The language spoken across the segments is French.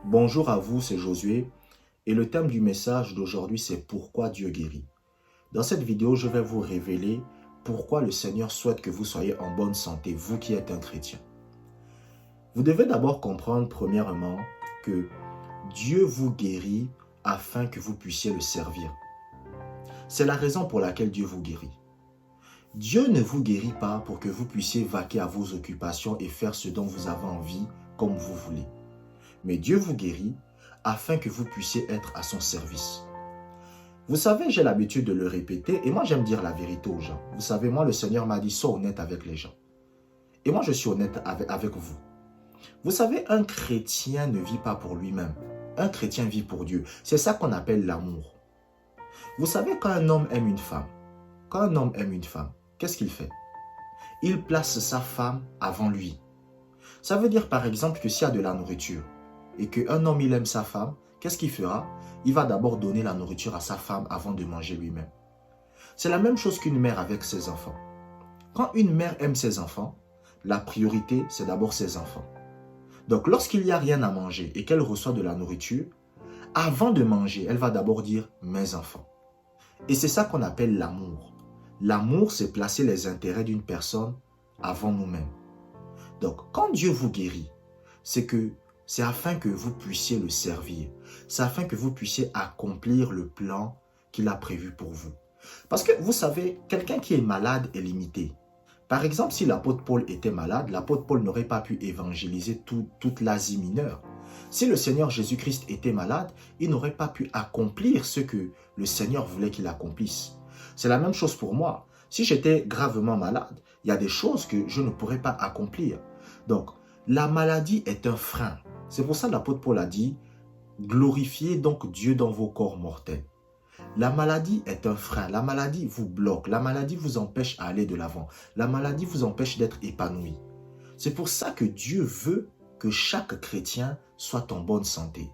Bonjour à vous, c'est Josué et le thème du message d'aujourd'hui c'est pourquoi Dieu guérit. Dans cette vidéo, je vais vous révéler pourquoi le Seigneur souhaite que vous soyez en bonne santé, vous qui êtes un chrétien. Vous devez d'abord comprendre premièrement que Dieu vous guérit afin que vous puissiez le servir. C'est la raison pour laquelle Dieu vous guérit. Dieu ne vous guérit pas pour que vous puissiez vaquer à vos occupations et faire ce dont vous avez envie comme vous voulez. Mais Dieu vous guérit afin que vous puissiez être à son service. Vous savez, j'ai l'habitude de le répéter et moi j'aime dire la vérité aux gens. Vous savez, moi le Seigneur m'a dit, sois honnête avec les gens. Et moi je suis honnête avec vous. Vous savez, un chrétien ne vit pas pour lui-même. Un chrétien vit pour Dieu. C'est ça qu'on appelle l'amour. Vous savez, quand un homme aime une femme, qu'est-ce qu'il fait? Il place sa femme avant lui. Ça veut dire par exemple que s'il y a de la nourriture et qu'un homme il aime sa femme, qu'est-ce qu'il fera? Il va d'abord donner la nourriture à sa femme avant de manger lui-même. C'est la même chose qu'une mère avec ses enfants. Quand une mère aime ses enfants, la priorité c'est d'abord ses enfants. Donc lorsqu'il n'y a rien à manger et qu'elle reçoit de la nourriture, avant de manger, elle va d'abord dire « mes enfants ». Et c'est ça qu'on appelle l'amour. L'amour, c'est placer les intérêts d'une personne avant nous-mêmes. Donc, quand Dieu vous guérit, c'est afin que vous puissiez le servir. C'est afin que vous puissiez accomplir le plan qu'il a prévu pour vous. Parce que vous savez, quelqu'un qui est malade est limité. Par exemple, si l'apôtre Paul était malade, l'apôtre Paul n'aurait pas pu évangéliser toute l'Asie mineure. Si le Seigneur Jésus-Christ était malade, il n'aurait pas pu accomplir ce que le Seigneur voulait qu'il accomplisse. C'est la même chose pour moi. Si j'étais gravement malade, il y a des choses que je ne pourrais pas accomplir. Donc, la maladie est un frein. C'est pour ça que l'apôtre Paul a dit « Glorifiez donc Dieu dans vos corps mortels ». La maladie est un frein. La maladie vous bloque. La maladie vous empêche à aller de l'avant. La maladie vous empêche d'être épanoui. C'est pour ça que Dieu veut que chaque chrétien soit en bonne santé.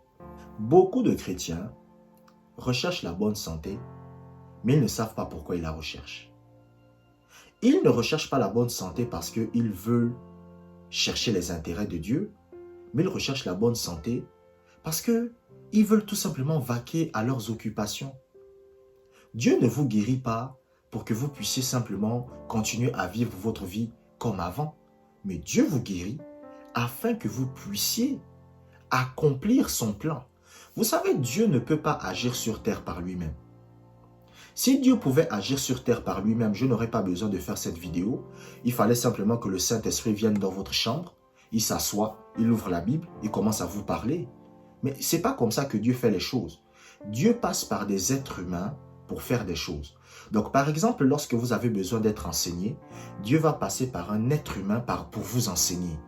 Beaucoup de chrétiens recherchent la bonne santé, mais ils ne savent pas pourquoi ils la recherchent. Ils ne recherchent pas la bonne santé parce qu'ils veulent chercher les intérêts de Dieu, mais ils recherchent la bonne santé parce qu'ils veulent tout simplement vaquer à leurs occupations. Dieu ne vous guérit pas pour que vous puissiez simplement continuer à vivre votre vie comme avant, mais Dieu vous guérit afin que vous puissiez accomplir son plan. Vous savez, Dieu ne peut pas agir sur terre par lui-même. Si Dieu pouvait agir sur terre par lui-même, je n'aurais pas besoin de faire cette vidéo. Il fallait simplement que le Saint-Esprit vienne dans votre chambre, il s'assoit, il ouvre la Bible, il commence à vous parler. Mais ce n'est pas comme ça que Dieu fait les choses. Dieu passe par des êtres humains pour faire des choses. Donc par exemple, lorsque vous avez besoin d'être enseigné, Dieu va passer par un être humain pour vous enseigner.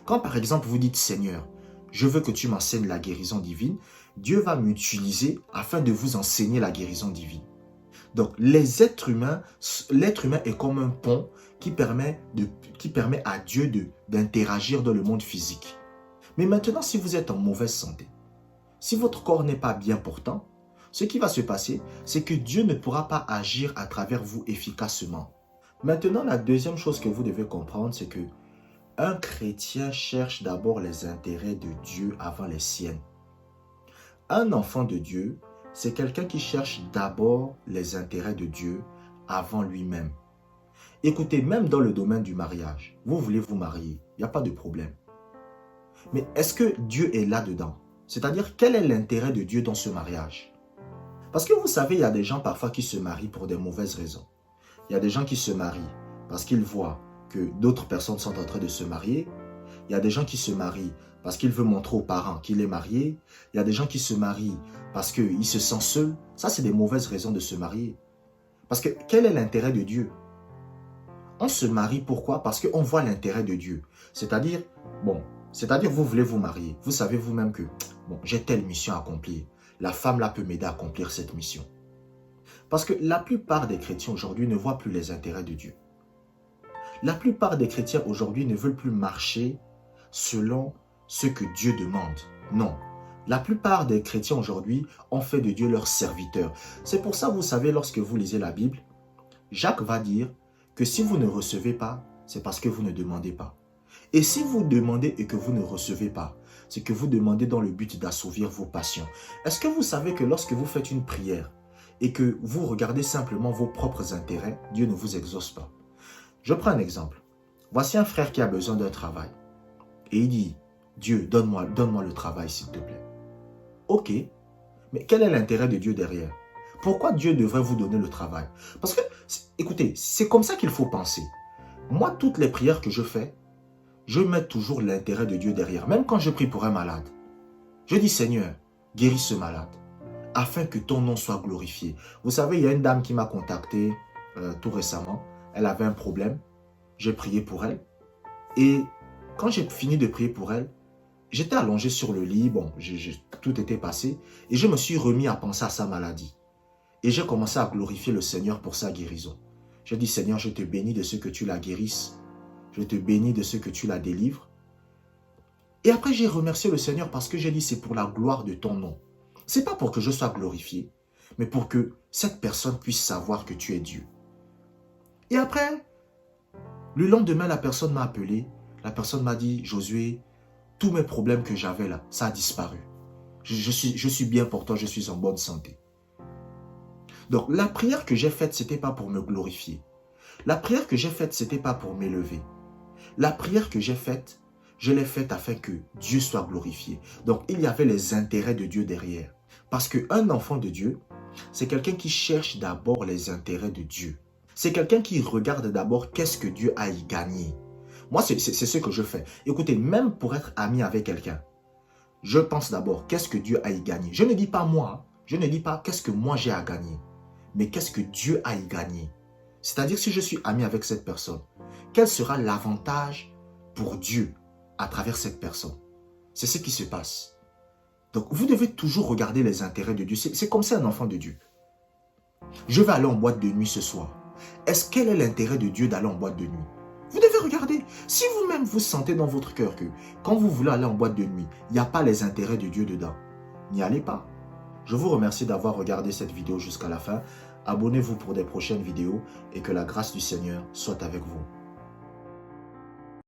Quand par exemple vous dites « Seigneur, je veux que tu m'enseignes la guérison divine », Dieu va m'utiliser afin de vous enseigner la guérison divine. Donc les êtres humains, l'être humain est comme un pont qui permet à Dieu d'interagir dans le monde physique. Mais maintenant, si vous êtes en mauvaise santé, si votre corps n'est pas bien portant, ce qui va se passer, c'est que Dieu ne pourra pas agir à travers vous efficacement. Maintenant, la deuxième chose que vous devez comprendre, c'est que un chrétien cherche d'abord les intérêts de Dieu avant les siennes. Un enfant de Dieu, c'est quelqu'un qui cherche d'abord les intérêts de Dieu avant lui-même. Écoutez, même dans le domaine du mariage, vous voulez vous marier, il n'y a pas de problème. Mais est-ce que Dieu est là-dedans? C'est-à-dire, quel est l'intérêt de Dieu dans ce mariage? Parce que vous savez, il y a des gens parfois qui se marient pour des mauvaises raisons. Il y a des gens qui se marient parce qu'ils voient que d'autres personnes sont en train de se marier. Il y a des gens qui se marient parce qu'ils veulent montrer aux parents qu'il est marié. Il y a des gens qui se marient parce qu'ils se sentent seuls. Ça, c'est des mauvaises raisons de se marier. Parce que quel est l'intérêt de Dieu? On se marie pourquoi? Parce qu'on voit l'intérêt de Dieu. C'est-à-dire, vous voulez vous marier. Vous savez vous-même que, j'ai telle mission à accomplir. La femme là peut m'aider à accomplir cette mission. Parce que la plupart des chrétiens aujourd'hui ne voient plus les intérêts de Dieu. La plupart des chrétiens aujourd'hui ne veulent plus marcher selon ce que Dieu demande. Non. La plupart des chrétiens aujourd'hui ont fait de Dieu leur serviteur. C'est pour ça, vous savez, lorsque vous lisez la Bible, Jacques va dire que si vous ne recevez pas, c'est parce que vous ne demandez pas. Et si vous demandez et que vous ne recevez pas, c'est que vous demandez dans le but d'assouvir vos passions. Est-ce que vous savez que lorsque vous faites une prière et que vous regardez simplement vos propres intérêts, Dieu ne vous exauce pas? Je prends un exemple. Voici un frère qui a besoin d'un travail. Et il dit, Dieu, donne-moi le travail s'il te plaît. Ok, mais quel est l'intérêt de Dieu derrière? Pourquoi Dieu devrait vous donner le travail? Parce que, écoutez, c'est comme ça qu'il faut penser. Moi, toutes les prières que je fais, je mets toujours l'intérêt de Dieu derrière. Même quand je prie pour un malade, je dis, Seigneur, guéris ce malade, afin que ton nom soit glorifié. Vous savez, il y a une dame qui m'a contacté tout récemment. Elle avait un problème. J'ai prié pour elle. Et quand j'ai fini de prier pour elle, j'étais allongé sur le lit. Bon, tout était passé. Et je me suis remis à penser à sa maladie. Et j'ai commencé à glorifier le Seigneur pour sa guérison. J'ai dit, Seigneur, je te bénis de ce que tu la guérisses. Je te bénis de ce que tu la délivres. Et après, j'ai remercié le Seigneur parce que j'ai dit, c'est pour la gloire de ton nom. Ce n'est pas pour que je sois glorifié, mais pour que cette personne puisse savoir que tu es Dieu. Et après, le lendemain, la personne m'a appelé. La personne m'a dit, Josué, tous mes problèmes que j'avais là, ça a disparu. Je suis bien pour toi, je suis en bonne santé. Donc, la prière que j'ai faite, ce n'était pas pour me glorifier. La prière que j'ai faite, ce n'était pas pour m'élever. La prière que j'ai faite, je l'ai faite afin que Dieu soit glorifié. Donc, il y avait les intérêts de Dieu derrière. Parce qu'un enfant de Dieu, c'est quelqu'un qui cherche d'abord les intérêts de Dieu. C'est quelqu'un qui regarde d'abord qu'est-ce que Dieu a y gagné. Moi, c'est ce que je fais. Écoutez, même pour être ami avec quelqu'un, je pense d'abord qu'est-ce que Dieu a y gagné. Je ne dis pas moi, je ne dis pas qu'est-ce que moi j'ai à gagner, mais qu'est-ce que Dieu a y gagné. C'est-à-dire si je suis ami avec cette personne, quel sera l'avantage pour Dieu à travers cette personne? C'est ce qui se passe. Donc, vous devez toujours regarder les intérêts de Dieu. C'est comme ça un enfant de Dieu. Je vais aller en boîte de nuit ce soir. Quel est l'intérêt de Dieu d'aller en boîte de nuit? Vous devez regarder. Si vous-même vous sentez dans votre cœur que quand vous voulez aller en boîte de nuit, il n'y a pas les intérêts de Dieu dedans, n'y allez pas. Je vous remercie d'avoir regardé cette vidéo jusqu'à la fin. Abonnez-vous pour des prochaines vidéos et que la grâce du Seigneur soit avec vous.